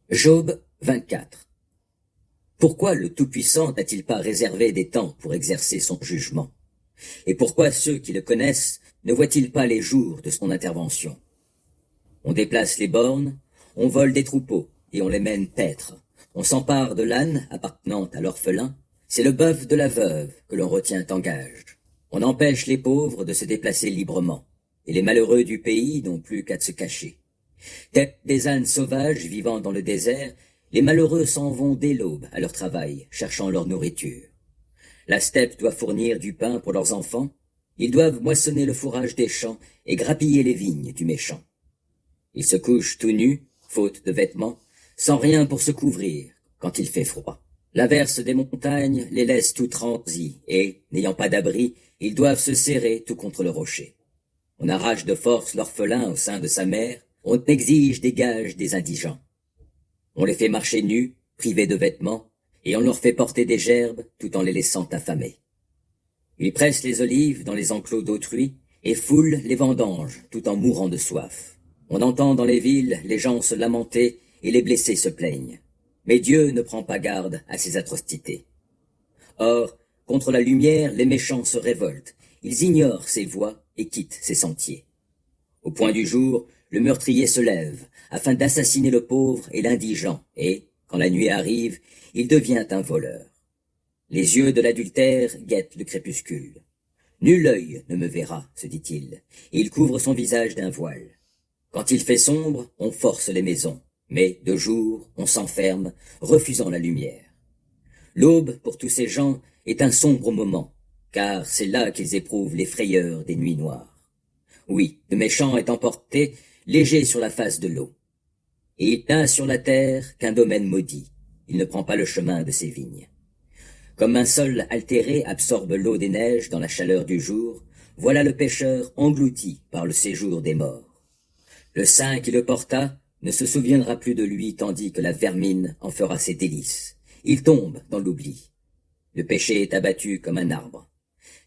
Job 24. Pourquoi le Tout-Puissant n'a-t-il pas réservé des temps pour exercer son jugement? Et pourquoi ceux qui le connaissent ne voient-ils pas les jours de son intervention? On déplace les bornes, on vole des troupeaux et on les mène paître. On s'empare de l'âne appartenant à l'orphelin, c'est le bœuf de la veuve que l'on retient en gage. On empêche les pauvres de se déplacer librement, et les malheureux du pays n'ont plus qu'à se cacher. Tels des ânes sauvages vivant dans le désert, les malheureux s'en vont dès l'aube à leur travail, cherchant leur nourriture. La steppe doit fournir du pain pour leurs enfants, ils doivent moissonner le fourrage des champs et grappiller les vignes du méchant. Ils se couchent tout nus, faute de vêtements, sans rien pour se couvrir quand il fait froid. L'averse des montagnes les laisse tout transis et, n'ayant pas d'abri, ils doivent se serrer tout contre le rocher. On arrache de force l'orphelin au sein de sa mère, on exige des gages des indigents. On les fait marcher nus, privés de vêtements, et on leur fait porter des gerbes tout en les laissant affamés. Ils pressent les olives dans les enclos d'autrui et foulent les vendanges tout en mourant de soif. On entend dans les villes les gens se lamenter et les blessés se plaignent. Mais Dieu ne prend pas garde à ces atrocités. Or, contre la lumière, les méchants se révoltent. Ils ignorent ses voies et quittent ses sentiers. Au point du jour, le meurtrier se lève, afin d'assassiner le pauvre et l'indigent, et, quand la nuit arrive, il devient un voleur. Les yeux de l'adultère guettent le crépuscule. Nul œil ne me verra, se dit-il, et il couvre son visage d'un voile. Quand il fait sombre, on force les maisons, mais de jour, on s'enferme, refusant la lumière. L'aube, pour tous ces gens, est un sombre moment, car c'est là qu'ils éprouvent les frayeurs des nuits noires. Oui, le méchant est emporté, léger sur la face de l'eau. Et il n'a sur la terre qu'un domaine maudit. Il ne prend pas le chemin de ses vignes. Comme un sol altéré absorbe l'eau des neiges dans la chaleur du jour, voilà le pécheur englouti par le séjour des morts. Le saint qui le porta ne se souviendra plus de lui tandis que la vermine en fera ses délices. Il tombe dans l'oubli. Le péché est abattu comme un arbre.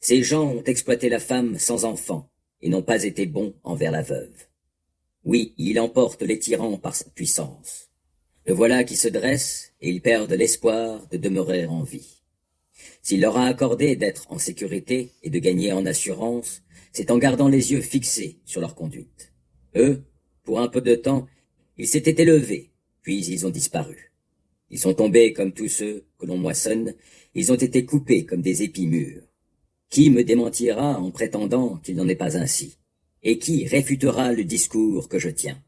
Ces gens ont exploité la femme sans enfant et n'ont pas été bons envers la veuve. Oui, il emporte les tyrans par sa puissance. Le voilà qui se dresse, et ils perdent l'espoir de demeurer en vie. S'il leur a accordé d'être en sécurité et de gagner en assurance, c'est en gardant les yeux fixés sur leur conduite. Eux, pour un peu de temps, ils s'étaient élevés, puis ils ont disparu. Ils sont tombés comme tous ceux que l'on moissonne, ils ont été coupés comme des épis mûrs. Qui me démentira en prétendant qu'il n'en est pas ainsi? Et qui réfutera le discours que je tiens?